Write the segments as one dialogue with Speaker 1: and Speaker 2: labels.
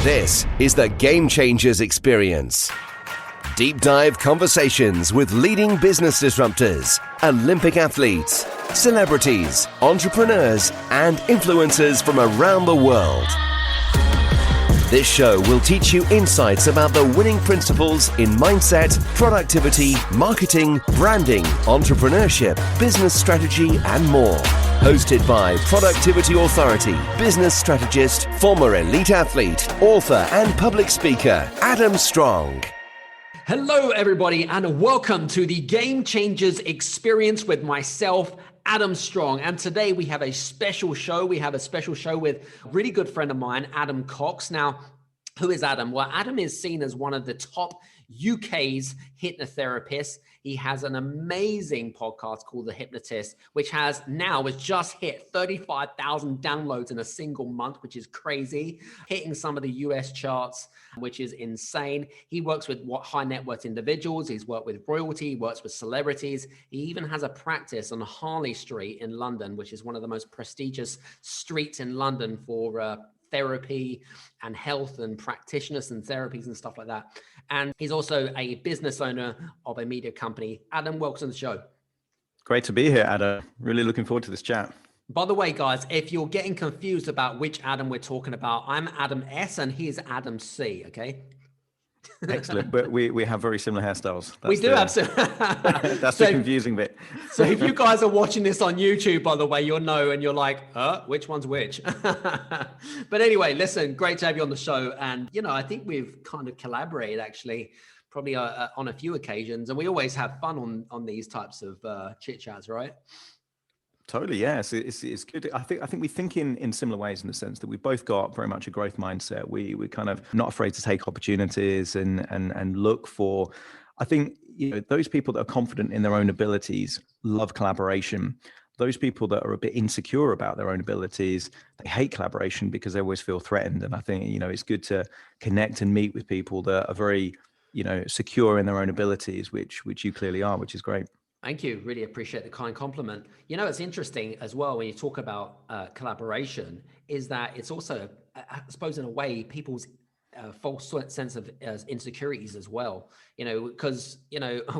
Speaker 1: This is the Game Changers Experience. Deep dive conversations with leading business disruptors, Olympic athletes, celebrities, entrepreneurs, and influencers from around the world. This show will teach you insights about the winning principles in mindset, productivity, marketing, branding, entrepreneurship, business strategy, and more. Hosted by productivity authority, business strategist, former elite athlete, author, and public speaker, Adam Strong.
Speaker 2: Hello, everybody, and welcome to the Game Changers Experience with myself, Adam Strong. And today we have a special show. We have a special show with a really good friend of mine, Adam Cox. Now, who is Adam? Well, Adam is seen as one of the top UK's hypnotherapists. He has an amazing podcast called The Hypnotist, which has just hit 35,000 downloads in a single month, which is crazy, hitting some of the US charts, which is insane. He works with high net worth individuals. He's worked with royalty, he works with celebrities. He even has a practice on Harley Street in London, which is one of the most prestigious streets in London for therapy and health and practitioners and therapies and stuff like that. And he's also a business owner of a media company. Adam, welcome to the show.
Speaker 3: Great to be here, Adam. Really looking forward to this chat.
Speaker 2: By the way, guys, if you're getting confused about which Adam we're talking about, I'm Adam S and he is Adam C, okay?
Speaker 3: Excellent, but we have very similar hairstyles.
Speaker 2: We do have some.
Speaker 3: That's the confusing bit.
Speaker 2: So if you guys are watching this on YouTube, by the way, you'll know, and you're like, which one's which? But anyway, listen, great to have you on the show. And, I think we've kind of collaborated actually, probably on a few occasions, and we always have fun on these types of chit chats, right?
Speaker 3: Totally, yes. It's good. I think we think in similar ways in the sense that we've both got very much a growth mindset. We're kind of not afraid to take opportunities and look for, I think, those people that are confident in their own abilities love collaboration. Those people that are a bit insecure about their own abilities, they hate collaboration because they always feel threatened. And I think, it's good to connect and meet with people that are very, secure in their own abilities, which you clearly are, which is great.
Speaker 2: Thank you. Really appreciate the kind compliment. It's interesting as well when you talk about collaboration, is that it's also, I suppose, in a way, people's false sense of insecurities as well. Because,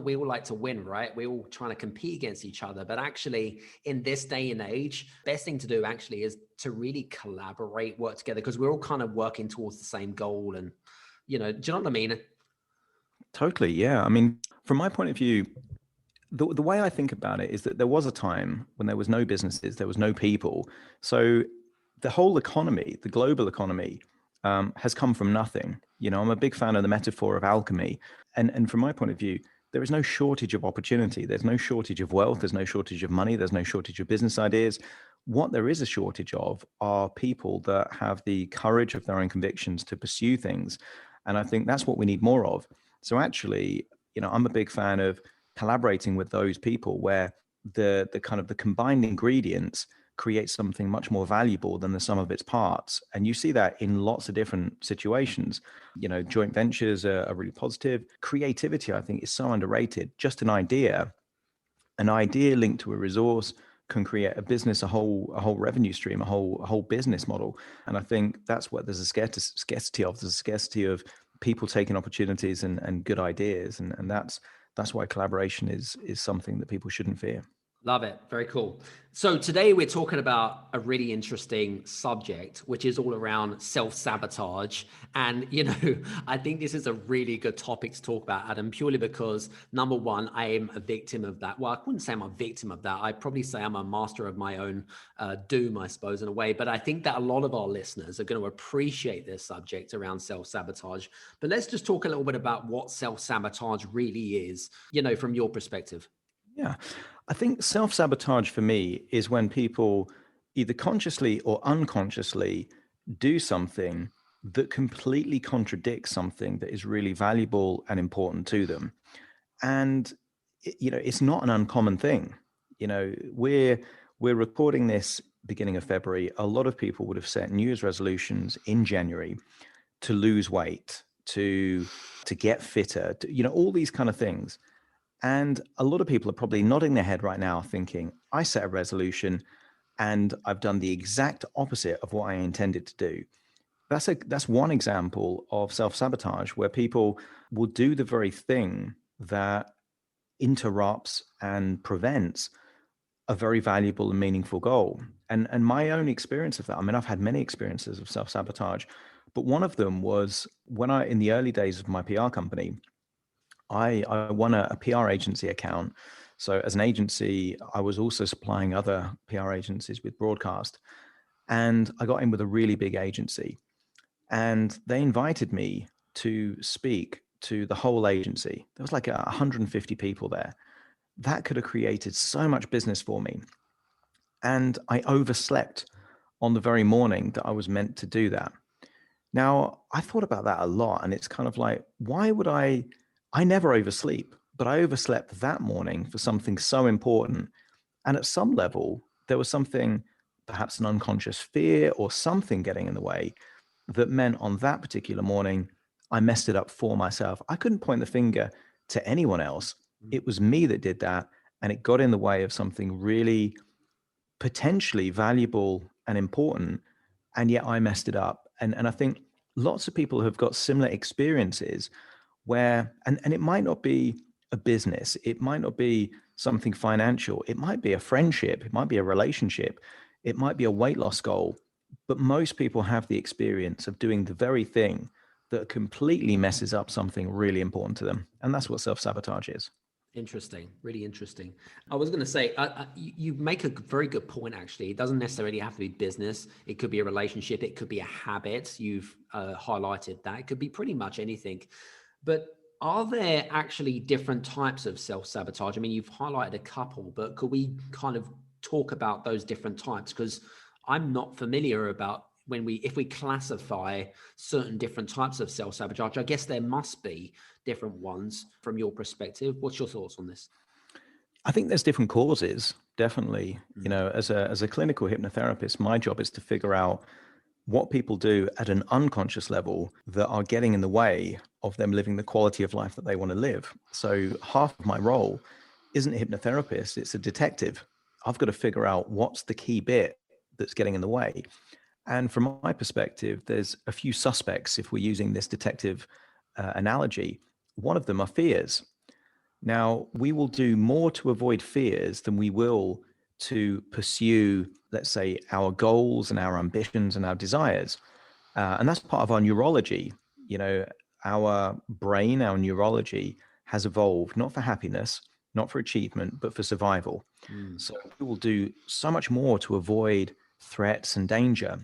Speaker 2: we all like to win, right? We're all trying to compete against each other. But actually, in this day and age, best thing to do actually is to really collaborate, work together, because we're all kind of working towards the same goal. And, do you know what I mean?
Speaker 3: Totally, yeah. I mean, from my point of view, the way I think about it is that there was a time when there was no businesses, there was no people. So the whole economy, the global economy, has come from nothing. I'm a big fan of the metaphor of alchemy. And from my point of view, there is no shortage of opportunity. There's no shortage of wealth. There's no shortage of money. There's no shortage of business ideas. What there is a shortage of are people that have the courage of their own convictions to pursue things. And I think that's what we need more of. So actually, I'm a big fan of collaborating with those people where the kind of the combined ingredients create something much more valuable than the sum of its parts. And you see that in lots of different situations. Joint ventures are really positive. Creativity, I think, is so underrated. Just an idea linked to a resource can create a business, a whole revenue stream, a whole business model. And I think that's what there's a scarcity of. There's a scarcity of people taking opportunities and good ideas. And that's why collaboration is something that people shouldn't fear.
Speaker 2: Love it. Very cool. So today we're talking about a really interesting subject, which is all around self-sabotage. And, I think this is a really good topic to talk about, Adam, purely because, number one, I am a victim of that. Well, I wouldn't say I'm a victim of that. I'd probably say I'm a master of my own doom, I suppose, in a way. But I think that a lot of our listeners are going to appreciate this subject around self-sabotage. But let's just talk a little bit about what self-sabotage really is, from your perspective.
Speaker 3: Yeah, I think self-sabotage for me is when people either consciously or unconsciously do something that completely contradicts something that is really valuable and important to them. And, it's not an uncommon thing. We're recording this beginning of February. A lot of people would have set New Year's resolutions in January to lose weight, to get fitter, all these kind of things. And a lot of people are probably nodding their head right now thinking, I set a resolution and I've done the exact opposite of what I intended to do. That's one example of self-sabotage where people will do the very thing that interrupts and prevents a very valuable and meaningful goal. And my own experience of that, I mean, I've had many experiences of self-sabotage, but one of them was when in the early days of my PR company, I won a PR agency account. So as an agency, I was also supplying other PR agencies with broadcast. And I got in with a really big agency. And they invited me to speak to the whole agency. There was like 150 people there. That could have created so much business for me. And I overslept on the very morning that I was meant to do that. Now, I thought about that a lot, and it's kind of like, why would I never oversleep, but I overslept that morning for something so important. And at some level, there was something, perhaps an unconscious fear or something getting in the way that meant on that particular morning, I messed it up for myself. I couldn't point the finger to anyone else. It was me that did that. And it got in the way of something really potentially valuable and important. And yet I messed it up. And I think lots of people have got similar experiences where, and it might not be a business, it might not be something financial, it might be a friendship, it might be a relationship, it might be a weight loss goal. But most people have the experience of doing the very thing that completely messes up something really important to them. And that's what self-sabotage is.
Speaker 2: Interesting, really interesting. I was going to say, you make a very good point, actually. It doesn't necessarily have to be business. It could be a relationship. It could be a habit. You've highlighted that. It could be pretty much anything. But are there actually different types of self-sabotage? I mean, you've highlighted a couple, but could we kind of talk about those different types? Because I'm not familiar about if we classify certain different types of self-sabotage. I guess there must be different ones from your perspective. What's your thoughts on this?
Speaker 3: I think there's different causes, definitely. You know, as a clinical hypnotherapist, my job is to figure out what people do at an unconscious level that are getting in the way of them living the quality of life that they want to live. So half of my role isn't a hypnotherapist, it's a detective. I've got to figure out what's the key bit that's getting in the way. And from my perspective, there's a few suspects if we're using this detective analogy. One of them are fears. Now, we will do more to avoid fears than we will to pursue, let's say, our goals and our ambitions and our desires. And that's part of our neurology. You know, our brain, our neurology has evolved not for happiness, not for achievement, but for survival. So we will do so much more to avoid threats and danger.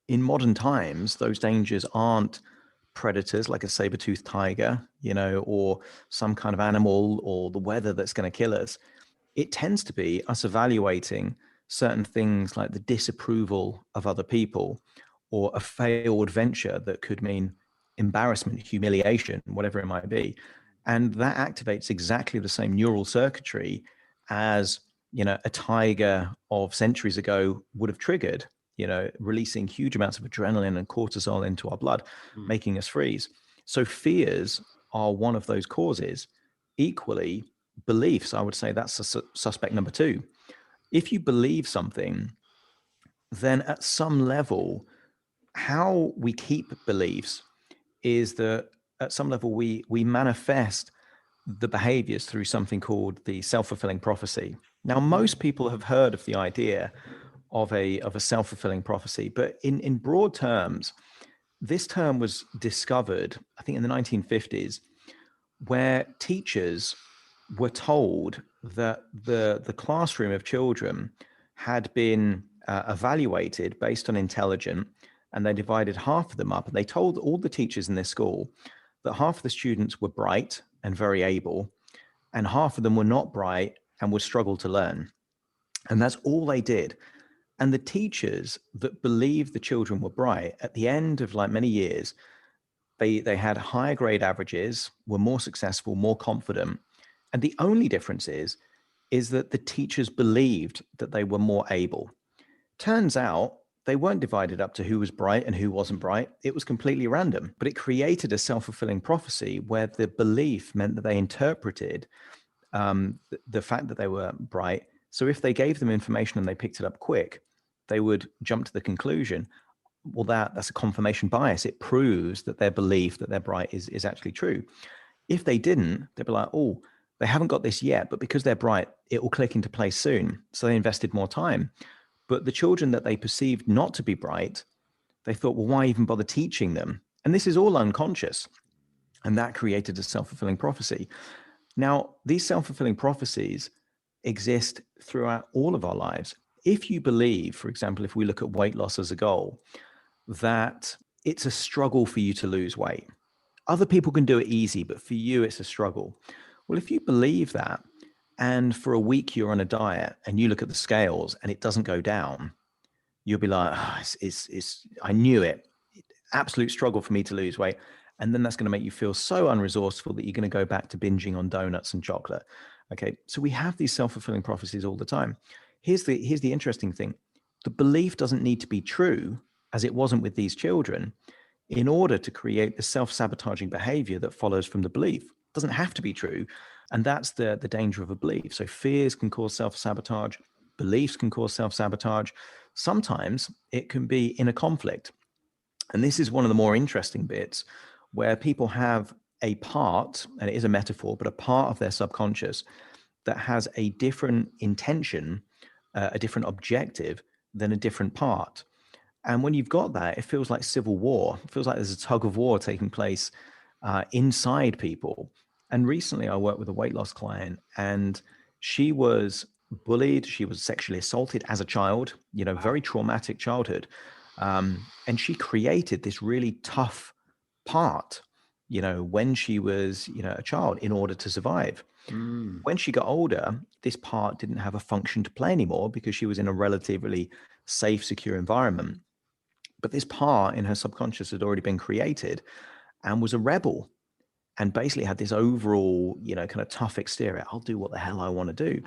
Speaker 3: In modern times, those dangers aren't predators like a saber-toothed tiger, you know, or some kind of animal or the weather that's going to kill us. It tends to be us evaluating certain things like the disapproval of other people or a failed venture that could mean embarrassment, humiliation, whatever it might be. And that activates exactly the same neural circuitry as, you know, a tiger of centuries ago would have triggered, you know, releasing huge amounts of adrenaline and cortisol into our blood, making us freeze. So fears are one of those causes. Equally, beliefs, I would say that's a suspect number two. If you believe something, then at some level, how we keep beliefs is that at some level we manifest the behaviors through something called the self-fulfilling prophecy. Now, most people have heard of the idea of a self-fulfilling prophecy, but in broad terms, this term was discovered, I think, in the 1950s, where teachers were told that the classroom of children had been evaluated based on intelligence, and they divided half of them up, and they told all the teachers in this school that half of the students were bright and very able, and half of them were not bright and would struggle to learn. And that's all they did. And the teachers that believed the children were bright, at the end of like many years, they had higher grade averages, were more successful, more confident. And the only difference is that the teachers believed that they were more able. Turns out they weren't divided up to who was bright and who wasn't bright. It was completely random, but it created a self-fulfilling prophecy where the belief meant that they interpreted the fact that they were bright. So if they gave them information and they picked it up quick, they would jump to the conclusion, well, that's a confirmation bias. It proves that their belief that they're bright is actually true. If they didn't, they'd be like, oh, they haven't got this yet, but because they're bright, it will click into place soon. So they invested more time. But the children that they perceived not to be bright, they thought, well, why even bother teaching them? And this is all unconscious. And that created a self-fulfilling prophecy. Now, these self-fulfilling prophecies exist throughout all of our lives. If you believe, for example, if we look at weight loss as a goal, that it's a struggle for you to lose weight. Other people can do it easy, but for you, it's a struggle. Well, if you believe that, and for a week you're on a diet and you look at the scales and it doesn't go down, you'll be like, oh, I knew it. Absolute struggle for me to lose weight. And then that's going to make you feel so unresourceful that you're going to go back to binging on donuts and chocolate. Okay. So we have these self-fulfilling prophecies all the time. Here's the interesting thing. The belief doesn't need to be true, as it wasn't with these children, in order to create the self-sabotaging behavior that follows from the belief. It doesn't have to be true. And that's the danger of a belief. So fears can cause self-sabotage. Beliefs can cause self-sabotage. Sometimes it can be in a conflict. And this is one of the more interesting bits, where people have a part, and it is a metaphor, but a part of their subconscious that has a different intention, a different objective than a different part. And when you've got that, it feels like civil war. It feels like there's a tug of war taking place inside people. And recently I worked with a weight loss client, and she was bullied. She was sexually assaulted as a child, very traumatic childhood. And she created this really tough part, when she was, a child, in order to survive. When she got older, this part didn't have a function to play anymore because she was in a relatively safe, secure environment. But this part in her subconscious had already been created and was a rebel, and basically had this overall, kind of tough exterior. I'll do what the hell I want to do.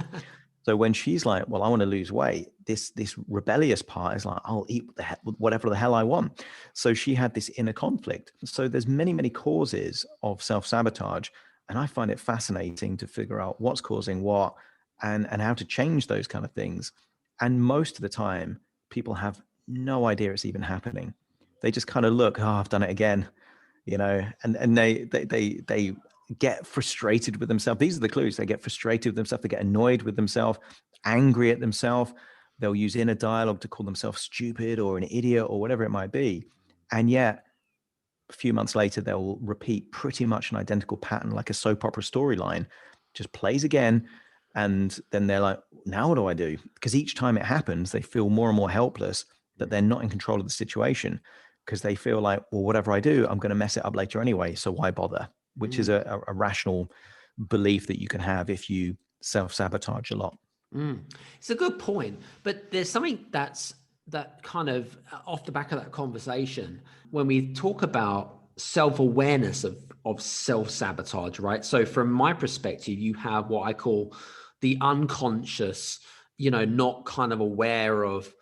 Speaker 3: So when she's like, well, I want to lose weight, this rebellious part is like, I'll eat whatever the hell I want. So she had this inner conflict. So there's many, many causes of self-sabotage. And I find it fascinating to figure out what's causing what and how to change those kind of things. And most of the time, people have no idea it's even happening. They just kind of look, oh, I've done it again, and they get frustrated with themselves. These are the clues. They get frustrated with themselves. They get annoyed with themselves, angry at themselves. They'll use inner dialogue to call themselves stupid or an idiot or whatever it might be. And yet a few months later, they'll repeat pretty much an identical pattern, like a soap opera storyline, just plays again. And then they're like, now what do I do? Because each time it happens, they feel more and more helpless that they're not in control of the situation, because they feel like, well, whatever I do, I'm going to mess it up later anyway. So why bother? Which is a rational belief that you can have if you self-sabotage a lot.
Speaker 2: It's a good point, but there's something that kind of off the back of that conversation, when we talk about self-awareness of self-sabotage, right? So from my perspective, you have what I call the unconscious, not kind of aware of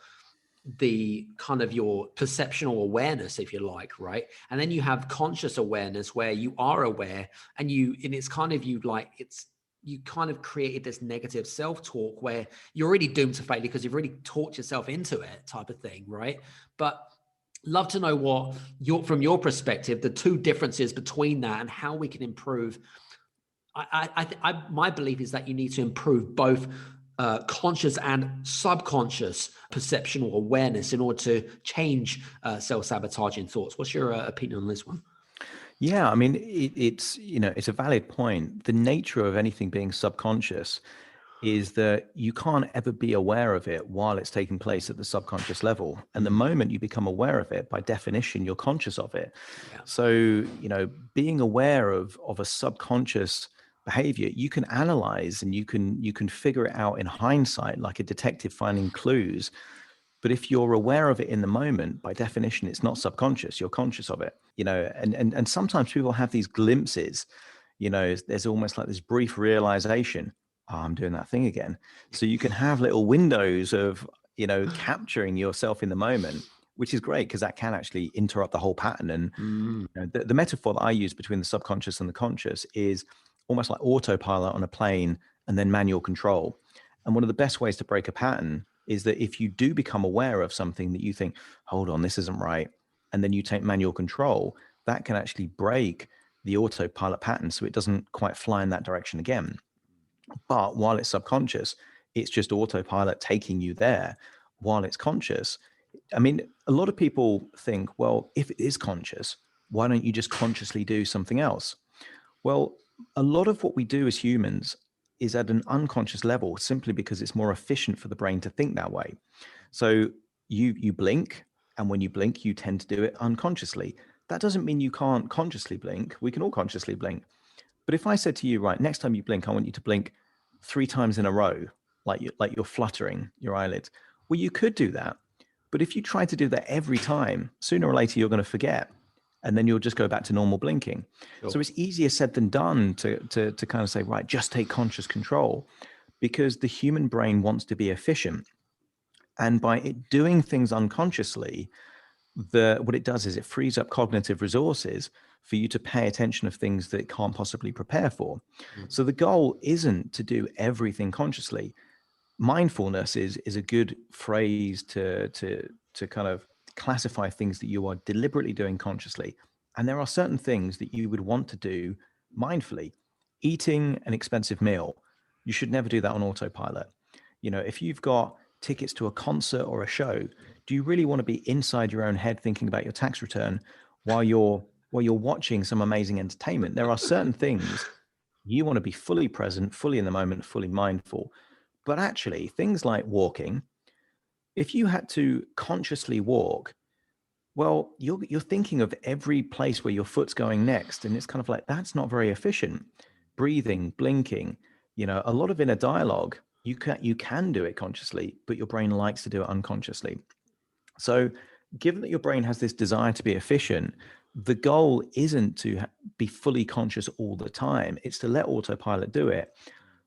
Speaker 2: the kind of your perceptual awareness, if you like, right? And then you have conscious awareness, where you are aware, and it's kind of you kind of created this negative self-talk where you're already doomed to failure because you've already talked yourself into it, type of thing, right? But love to know what from your perspective, the two differences between that and how we can improve. My belief is that you need to improve both conscious and subconscious perceptual awareness in order to change self-sabotaging thoughts. What's your opinion on this one?
Speaker 3: Yeah, I mean, it's a valid point. The nature of anything being subconscious is that you can't ever be aware of it while it's taking place at the subconscious level. And the moment you become aware of it, by definition, you're conscious of it. Yeah. So, being aware of a subconscious behavior, you can analyze and you can figure it out in hindsight, like a detective finding clues. But if you're aware of it in the moment, by definition, it's not subconscious. You're conscious of it, and sometimes people have these glimpses, there's almost like this brief realization, oh, I'm doing that thing again. So you can have little windows of, capturing yourself in the moment, which is great because that can actually interrupt the whole pattern. And the metaphor that I use between the subconscious and the conscious is almost like autopilot on a plane and then manual control. And one of the best ways to break a pattern is that if you do become aware of something that you think, hold on, this isn't right, and then you take manual control, that can actually break the autopilot pattern so it doesn't quite fly in that direction again. But while it's subconscious, it's just autopilot taking you there. While it's conscious, I mean, a lot of people think, well, if it is conscious, why don't you just consciously do something else? Well, a lot of what we do as humans is at an unconscious level simply because it's more efficient for the brain to think that way. So you blink, and when you blink, you tend to do it unconsciously. That doesn't mean you can't consciously blink. We can all consciously blink. But if I said to you, right, next time you blink, I want you to blink 3 times in a row, like you're fluttering your eyelids. Well, you could do that. But if you try to do that every time, sooner or later, you're going to forget. And then you'll just go back to normal blinking.
Speaker 2: Sure.
Speaker 3: So it's easier said than done to kind of say, right, just take conscious control, because the human brain wants to be efficient. And by it doing things unconsciously, what it does is it frees up cognitive resources for you to pay attention of things that it can't possibly prepare for. So the goal isn't to do everything consciously. Mindfulness is a good phrase to kind of classify things that you are deliberately doing consciously. And there are certain things that you would want to do mindfully. Eating an expensive meal, you should never do that on autopilot. You know, if you've got tickets to a concert or a show, do you really want to be inside your own head thinking about your tax return while you're watching some amazing entertainment? There are certain things you want to be fully present, fully in the moment, fully mindful. But actually, things like walking, if you had to consciously walk, well, you're thinking of every place where your foot's going next, and it's kind of like, that's not very efficient. Breathing, blinking, you know, a lot of inner dialogue, you can do it consciously, but your brain likes to do it unconsciously. So given that your brain has this desire to be efficient, the goal isn't to be fully conscious all the time. It's to let autopilot do it.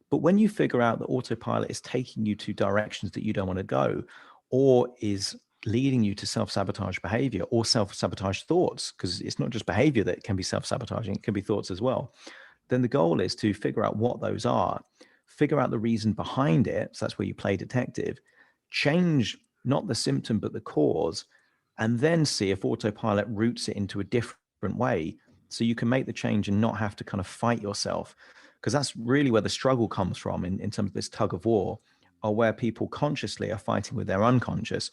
Speaker 3: But when you figure out that autopilot is taking you to directions that you don't want to go, or is leading you to self-sabotage behavior or self-sabotage thoughts, because it's not just behavior that can be self-sabotaging, it can be thoughts as well, then the goal is to figure out what those are, figure out the reason behind it. So that's where you play detective, change not the symptom, but the cause, and then see if autopilot routes it into a different way so you can make the change and not have to kind of fight yourself. Because that's really where the struggle comes from in terms of this tug of war, or where people consciously are fighting with their unconscious.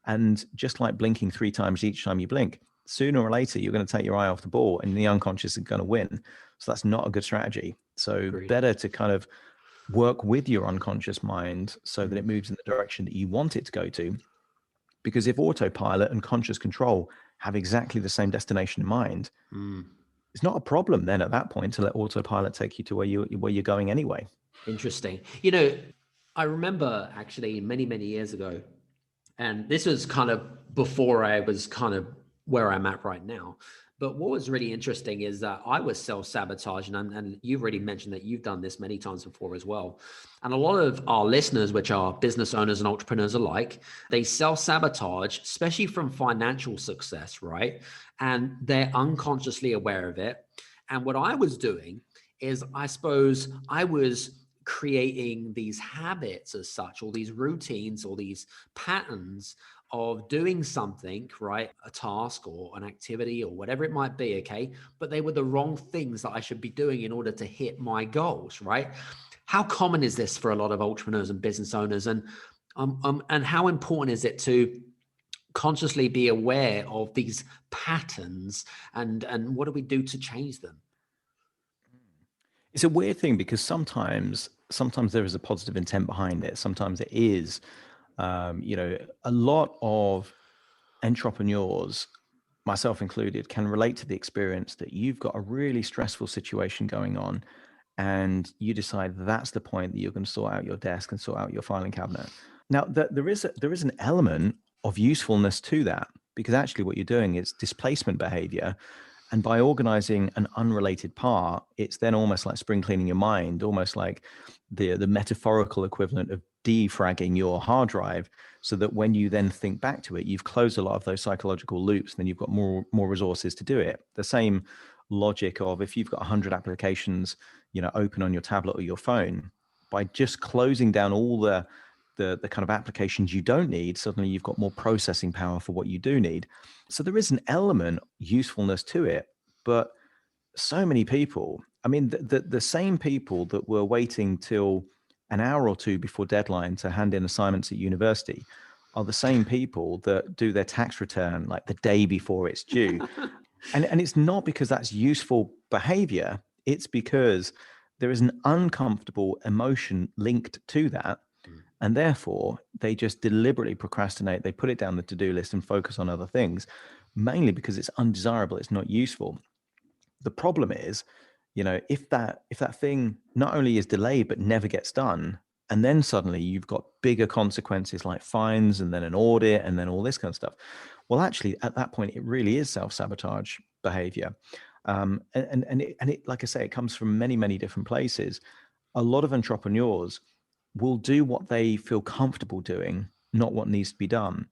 Speaker 3: And just like blinking 3 times each time you blink, sooner or later, you're going to take your eye off the ball and the unconscious is going to win. So that's not a good strategy. So
Speaker 2: Agreed.
Speaker 3: Better to kind of work with your unconscious mind so that it moves in the direction that you want it to go to. Because if autopilot and conscious control have exactly the same destination in mind, it's not a problem then at that point to let autopilot take you to where you're going anyway.
Speaker 2: Interesting. You know, I remember actually many, many years ago, and this was kind of before I was kind of where I'm at right now. But what was really interesting is that I was self-sabotaging, and you've already mentioned that you've done this many times before as well. And a lot of our listeners, which are business owners and entrepreneurs alike, they self-sabotage, especially from financial success, right? And they're unconsciously aware of it. And what I was doing is, I suppose I was creating these habits as such, or these routines, or these patterns of doing something, right? A task or an activity or whatever it might be, okay? But they were the wrong things that I should be doing in order to hit my goals, right? How common is this for a lot of entrepreneurs and business owners? And how important is it to consciously be aware of these patterns, and what do we do to change them?
Speaker 3: It's a weird thing because sometimes there is a positive intent behind it. Sometimes it is, a lot of entrepreneurs, myself included, can relate to the experience that you've got a really stressful situation going on, and you decide that's the point that you're going to sort out your desk and sort out your filing cabinet. Now, there is an element of usefulness to that, because actually what you're doing is displacement behavior. And by organizing an unrelated part, it's then almost like spring cleaning your mind, almost like the metaphorical equivalent of defragging your hard drive, so that when you then think back to it, you've closed a lot of those psychological loops, and then you've got more resources to do it. The same logic of if you've got 100 applications, open on your tablet or your phone, by just closing down all the the kind of applications you don't need, suddenly you've got more processing power for what you do need. So there is an element usefulness to it, but so many people, I mean, the same people that were waiting till an hour or two before deadline to hand in assignments at university are the same people that do their tax return like the day before it's due. And it's not because that's useful behavior. It's because there is an uncomfortable emotion linked to that. And therefore, they just deliberately procrastinate. They put it down the to-do list and focus on other things, mainly because it's undesirable. It's not useful. The problem is, if that thing not only is delayed, but never gets done, and then suddenly you've got bigger consequences like fines and then an audit and then all this kind of stuff. Well, actually, at that point, it really is self-sabotage behavior. And it, like I say, it comes from many, many different places. A lot of entrepreneurs will do what they feel comfortable doing, not what needs to be done.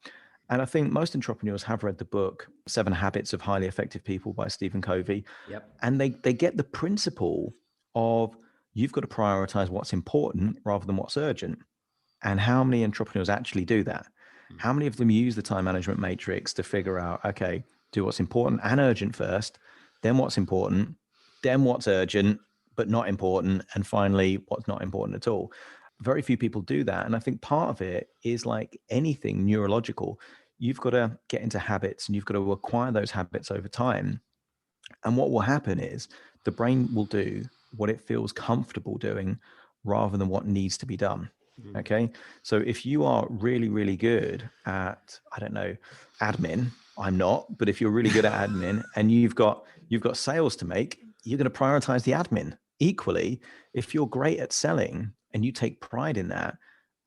Speaker 3: And I think most entrepreneurs have read the book, 7 Habits of Highly Effective People by Stephen Covey.
Speaker 2: Yep.
Speaker 3: And they get the principle of you've got to prioritize what's important rather than what's urgent. And how many entrepreneurs actually do that? How many of them use the time management matrix to figure out, okay, do what's important and urgent first, then what's important, then what's urgent, but not important, and finally, what's not important at all? Very few people do that. And I think part of it is like anything neurological. You've got to get into habits and you've got to acquire those habits over time. And what will happen is the brain will do what it feels comfortable doing rather than what needs to be done. Okay. So if you are really, really good at, I don't know, admin, I'm not, but if you're really good at admin and you've got sales to make, you're going to prioritize the admin. Equally, if you're great at selling and you take pride in that,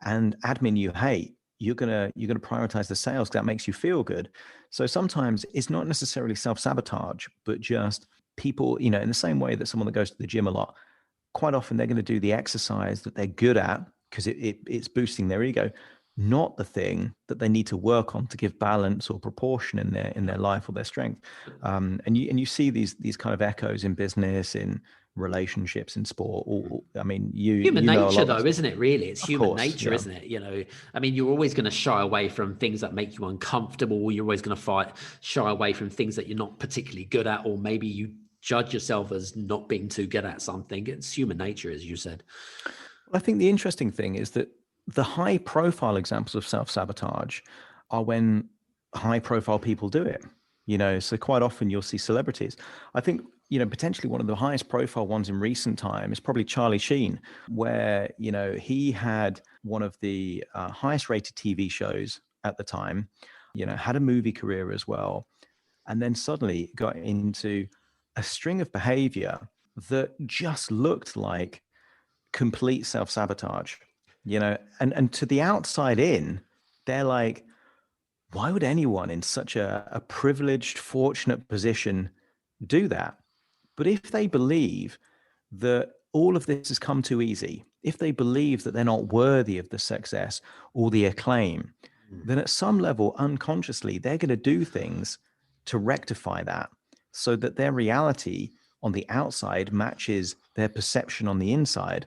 Speaker 3: and admin you hate, you're gonna prioritize the sales because that makes you feel good. So sometimes it's not necessarily self-sabotage, but just people, in the same way that someone that goes to the gym a lot, quite often they're going to do the exercise that they're good at because it's boosting their ego, not the thing that they need to work on to give balance or proportion in their life or their strength. And you see these kind of echoes in business, in relationships, in sport. I mean,
Speaker 2: human nature, though, isn't it? Really, it's human nature,
Speaker 3: yeah.
Speaker 2: isn't it? I mean, you're always going to shy away from things that make you uncomfortable. You're always going to shy away from things that you're not particularly good at, or maybe you judge yourself as not being too good at something. It's human nature, as you said.
Speaker 3: I think the interesting thing is that the high profile examples of self-sabotage are when high profile people do it, so quite often you'll see celebrities. I think, potentially one of the highest profile ones in recent time is probably Charlie Sheen, where, he had one of the highest rated TV shows at the time, had a movie career as well. And then suddenly got into a string of behavior that just looked like complete self-sabotage, and to the outside in, they're like, why would anyone in such a privileged, fortunate position do that? But if they believe that all of this has come too easy, if they believe that they're not worthy of the success or the acclaim, then at some level, unconsciously, they're going to do things to rectify that so that their reality on the outside matches their perception on the inside.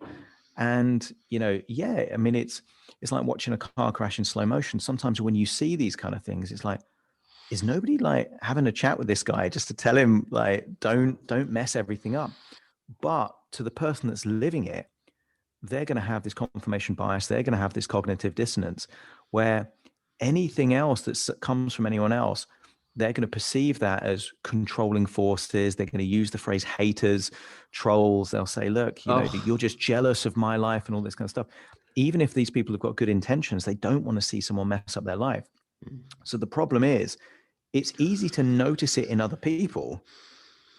Speaker 3: And, I mean, it's like watching a car crash in slow motion. Sometimes when you see these kind of things, it's like, is nobody like having a chat with this guy just to tell him like, don't mess everything up? But to the person that's living it, they're going to have this confirmation bias. They're going to have this cognitive dissonance where anything else that comes from anyone else, they're going to perceive that as controlling forces. They're going to use the phrase haters, trolls. They'll say, look, you're just jealous of my life and all this kind of stuff. Even if these people have got good intentions, they don't want to see someone mess up their life. So the problem is, it's easy to notice it in other people,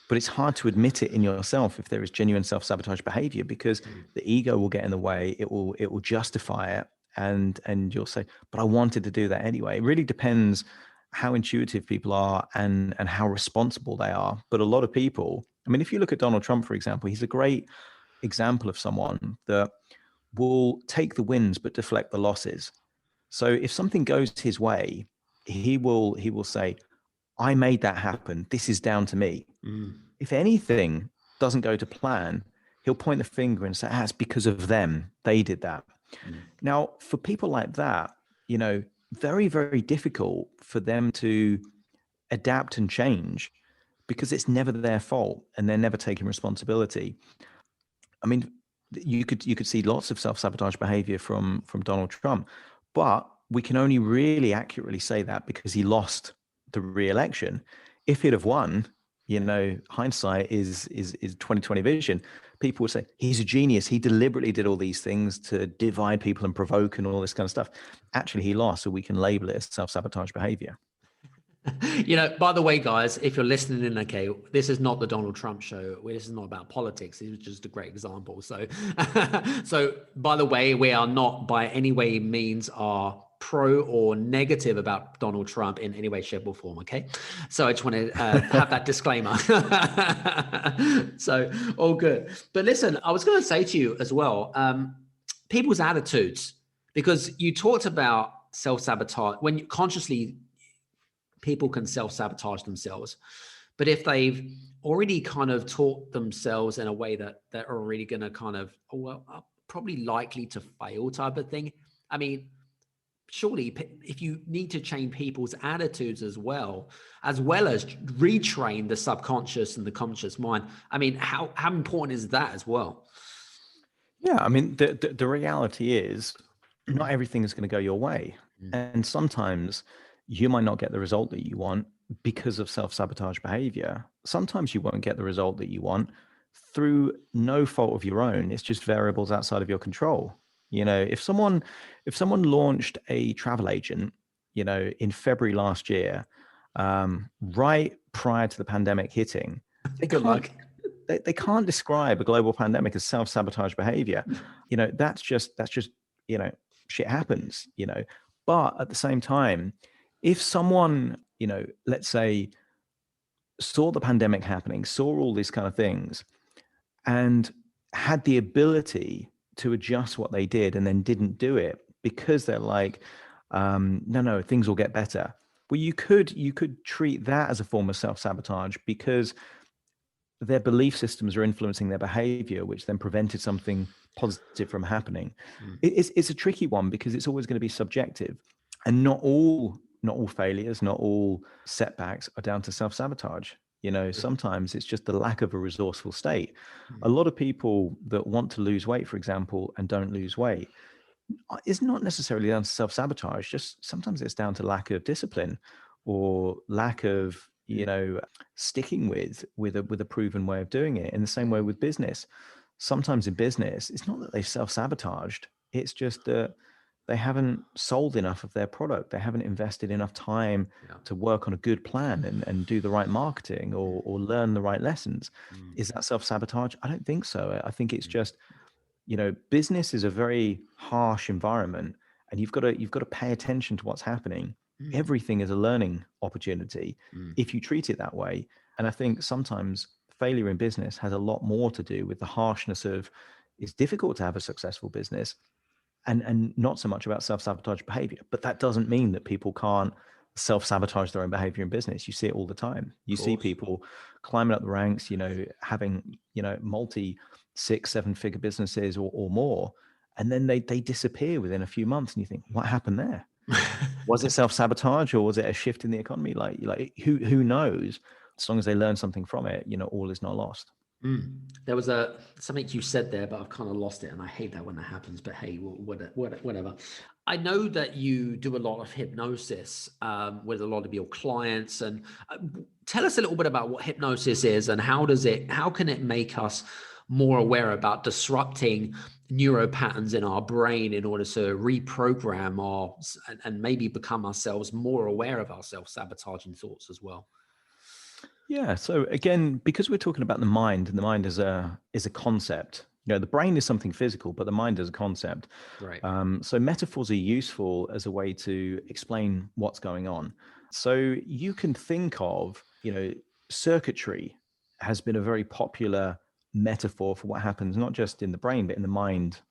Speaker 3: but it's hard to admit it in yourself if there is genuine self-sabotage behavior, because the ego will get in the way. It will justify it. And you'll say, but I wanted to do that anyway. It really depends how intuitive people are and how responsible they are. But a lot of people, I mean, if you look at Donald Trump, for example, he's a great example of someone that will take the wins, but deflect the losses. So if something goes his way, he will say, I made that happen. This is down to me. If anything doesn't go to plan, he'll point the finger and say, it's because of them. They did that. Now, for people like that, very, very difficult for them to adapt and change because it's never their fault and they're never taking responsibility. I mean, you could see lots of self-sabotage behavior from Donald Trump, but we can only really accurately say that because he lost the re-election. If he'd have won, hindsight is 2020 vision. People would say he's a genius. He deliberately did all these things to divide people and provoke and all this kind of stuff. Actually, he lost, so we can label it as self-sabotage behavior.
Speaker 2: By the way, guys, if you're listening in, okay, this is not the Donald Trump show. This is not about politics. It was just a great example. So, so by the way, we are not by any way means are pro or negative about Donald Trump in any way, shape, or form. Okay, so I just want to have that disclaimer. So all good. But listen, I was going to say to you as well, people's attitudes, because you talked about self-sabotage when you consciously. People can self-sabotage themselves, but if they've already kind of taught themselves in a way that they're already going to kind of, probably likely to fail type of thing. I mean, surely if you need to change people's attitudes as well as retrain the subconscious and the conscious mind, I mean, how important is that as well?
Speaker 3: Yeah, I mean, the reality is not everything is going to go your way. And sometimes you might not get the result that you want because of self-sabotage behavior. Sometimes you won't get the result that you want through no fault of your own. It's just variables outside of your control. If someone launched a travel agent, in February last year, right prior to the pandemic hitting,
Speaker 2: Good luck.
Speaker 3: They can't describe a global pandemic as self-sabotage behavior. That's just shit happens, But at the same time, if someone, let's say, saw the pandemic happening, saw all these kind of things, and had the ability to adjust what they did and then didn't do it because they're like, no, things will get better. Well, you could treat that as a form of self-sabotage because their belief systems are influencing their behavior, which then prevented something positive from happening. It's a tricky one because it's always going to be subjective, and not all failures, not all setbacks are down to self-sabotage. Sometimes it's just the lack of a resourceful state. A lot of people that want to lose weight, for example, and don't lose weight, is not necessarily down to self-sabotage. Just sometimes it's down to lack of discipline or lack of sticking with a proven way of doing it. In the same way with business, sometimes in business, it's not that they've self-sabotaged. It's just that they haven't sold enough of their product. They haven't invested enough time to work on a good plan and do the right marketing or learn the right lessons. Is that self-sabotage? I don't think so. I think it's just, business is a very harsh environment, and you've got to pay attention to what's happening. Everything is a learning opportunity if you treat it that way. And I think sometimes failure in business has a lot more to do with the harshness of it's difficult to have a successful business and not so much about self-sabotage behavior. But that doesn't mean that people can't self-sabotage their own behavior in business. You see it all the time. You see people climbing up the ranks, having, multi 6-7 figure businesses or more. And then they disappear within a few months and you think, what happened there? Was it self-sabotage or was it a shift in the economy? Like who knows? As long as they learn something from it, all is not lost.
Speaker 2: There was something you said there, but I've kind of lost it, and I hate that when that happens. But hey, whatever. I know that you do a lot of hypnosis with a lot of your clients, and tell us a little bit about what hypnosis is and how can it make us more aware about disrupting neuro patterns in our brain in order to reprogram and maybe become ourselves more aware of our self-sabotaging thoughts as well.
Speaker 3: Yeah. So again, because we're talking about the mind, and the mind is a concept. The brain is something physical, but the mind is a concept.
Speaker 2: Right.
Speaker 3: So metaphors are useful as a way to explain what's going on. So you can think of, circuitry has been a very popular metaphor for what happens not just in the brain but in the mind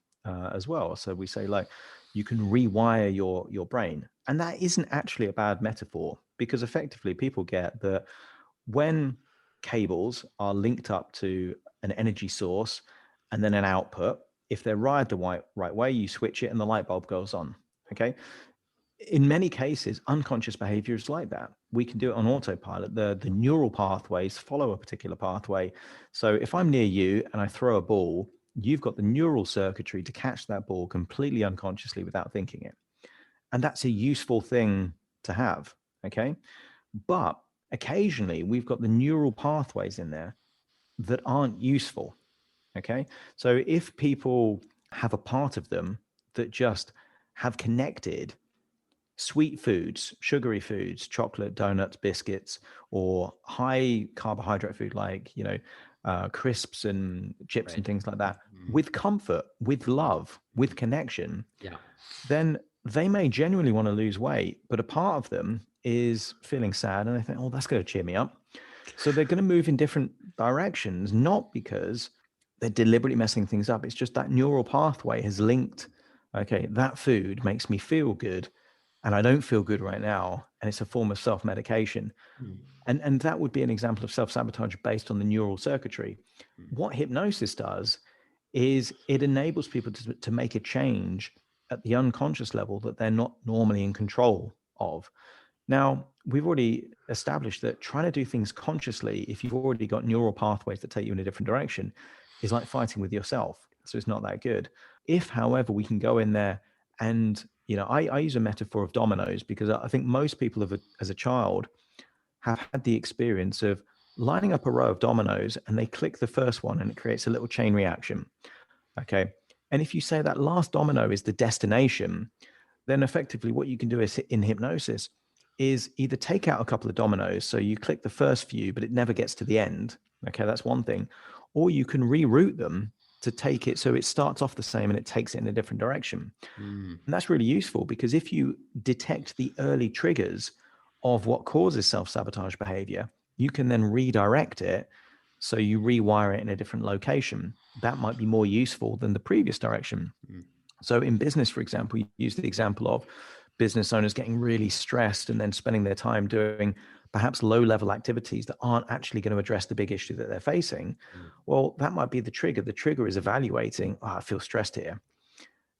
Speaker 3: as well. So we say like you can rewire your brain, and that isn't actually a bad metaphor because effectively people get that. When cables are linked up to an energy source and then an output, if they're wired the right way, you switch it and the light bulb goes on. Okay. In many cases, unconscious behavior is like that. We can do it on autopilot. The neural pathways follow a particular pathway. So if I'm near you and I throw a ball, you've got the neural circuitry to catch that ball completely unconsciously without thinking it. And that's a useful thing to have. Okay. But occasionally we've got the neural pathways in there that aren't useful. Okay. So if people have a part of them that just have connected sweet foods, sugary foods, chocolate, donuts, biscuits, or high carbohydrate food like, crisps and chips and things like that, with comfort, with love, with connection, then they may genuinely want to lose weight, but a part of them is feeling sad and they think, oh, that's going to cheer me up. So they're going to move in different directions, not because they're deliberately messing things up. It's just that neural pathway has linked, okay, that food makes me feel good and I don't feel good right now. And it's a form of self-medication. And that would be an example of self-sabotage based on the neural circuitry. What hypnosis does is it enables people to make a change at the unconscious level that they're not normally in control of. Now, we've already established that trying to do things consciously, if you've already got neural pathways that take you in a different direction, is like fighting with yourself. So it's not that good. If, however, we can go in there and, I use a metaphor of dominoes because I think most people as a child have had the experience of lining up a row of dominoes and they click the first one and it creates a little chain reaction. Okay. And if you say that last domino is the destination, then effectively what you can do is in hypnosis is either take out a couple of dominoes. So you click the first few, but it never gets to the end. Okay. That's one thing. Or you can reroute them to take it so it starts off the same and it takes it in a different direction. And that's really useful because if you detect the early triggers of what causes self-sabotage behavior, you can then redirect it. So you rewire it in a different location. That might be more useful than the previous direction. So in business, for example, you use the example of business owners getting really stressed and then spending their time doing perhaps low-level activities that aren't actually going to address the big issue that they're facing. Well, that might be the trigger. The trigger is evaluating, I feel stressed here.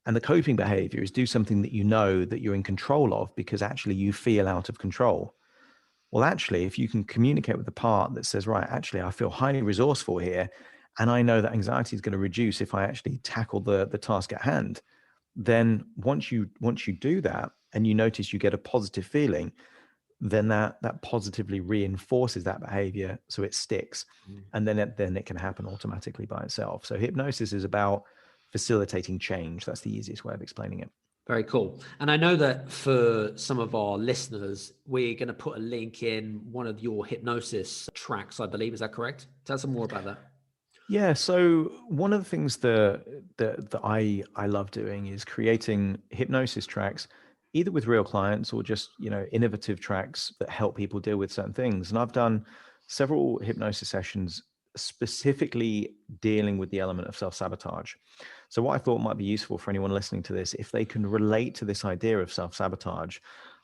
Speaker 3: And the coping behavior is do something that you know that you're in control of because actually you feel out of control. Well, actually, if you can communicate with the part that says, right, actually, I feel highly resourceful here, and I know that anxiety is going to reduce if I actually tackle the task at hand, then once you do that and you notice you get a positive feeling, then that positively reinforces that behavior so it sticks. And then it can happen automatically by itself. So hypnosis is about facilitating change. That's the easiest way of explaining it.
Speaker 2: Very cool. And I know that for some of our listeners, we're going to put a link in one of your hypnosis tracks, I believe. Is that correct? Tell us some more about that.
Speaker 3: Yeah. So one of the things that I love doing is creating hypnosis tracks, either with real clients or just, innovative tracks that help people deal with certain things. And I've done several hypnosis sessions specifically dealing with the element of self-sabotage. So what I thought might be useful for anyone listening to this, if they can relate to this idea of self-sabotage,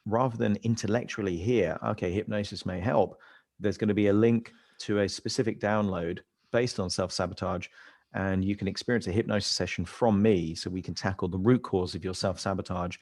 Speaker 3: rather than intellectually hear, okay, hypnosis may help, there's going to be a link to a specific download based on self-sabotage, and you can experience a hypnosis session from me so we can tackle the root cause of your self-sabotage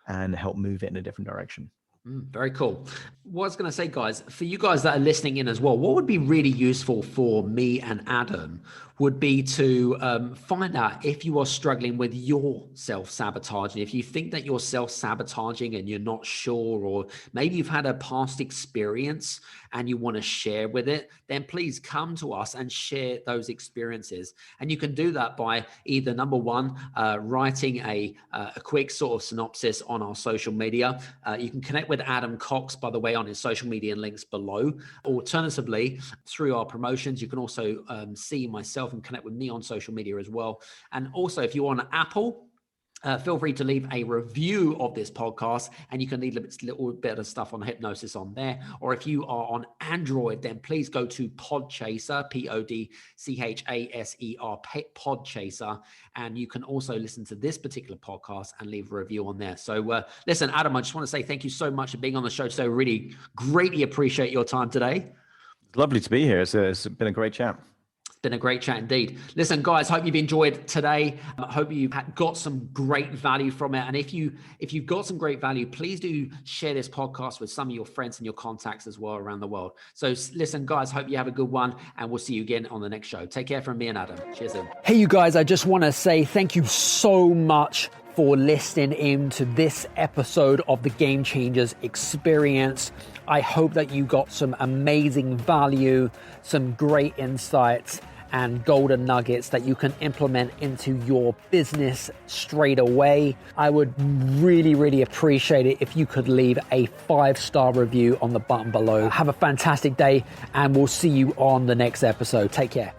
Speaker 3: and help move it in a different direction.
Speaker 2: Very cool. What I was going to say, guys, for you guys that are listening in as well, what would be really useful for me and Adam would be to find out if you are struggling with your self-sabotage. And if you think that you're self-sabotaging and you're not sure, or maybe you've had a past experience and you want to share with it, then please come to us and share those experiences. And you can do that by either, number one, writing a quick sort of synopsis on our social media. You can connect with Adam Cox, by the way, on his social media links below. Alternatively, through our promotions, you can also see myself and connect with me on social media as well. And also, if you're on Apple, feel free to leave a review of this podcast, and you can leave a little bit of stuff on hypnosis on there. Or if you are on Android, then please go to Podchaser, Podchaser, Podchaser, and you can also listen to this particular podcast and leave a review on there. So listen, Adam, I just want to say thank you so much for being on the show. So really greatly appreciate your time today.
Speaker 3: It's lovely to be here. It's been a great chat.
Speaker 2: Been a great chat indeed. Listen, guys, hope you've enjoyed today. I hope you got some great value from it. And if you've got some great value, please do share this podcast with some of your friends and your contacts as well around the world. So listen, guys, hope you have a good one, and we'll see you again on the next show. Take care from me and Adam. Cheers. Hey, you guys, I just want to say thank you so much for listening in to this episode of the Game Changers Experience. I hope that you got some amazing value, some great insights, and golden nuggets that you can implement into your business straight away. I would really, really appreciate it if you could leave a 5-star review on the button below. Have a fantastic day, and we'll see you on the next episode. Take care.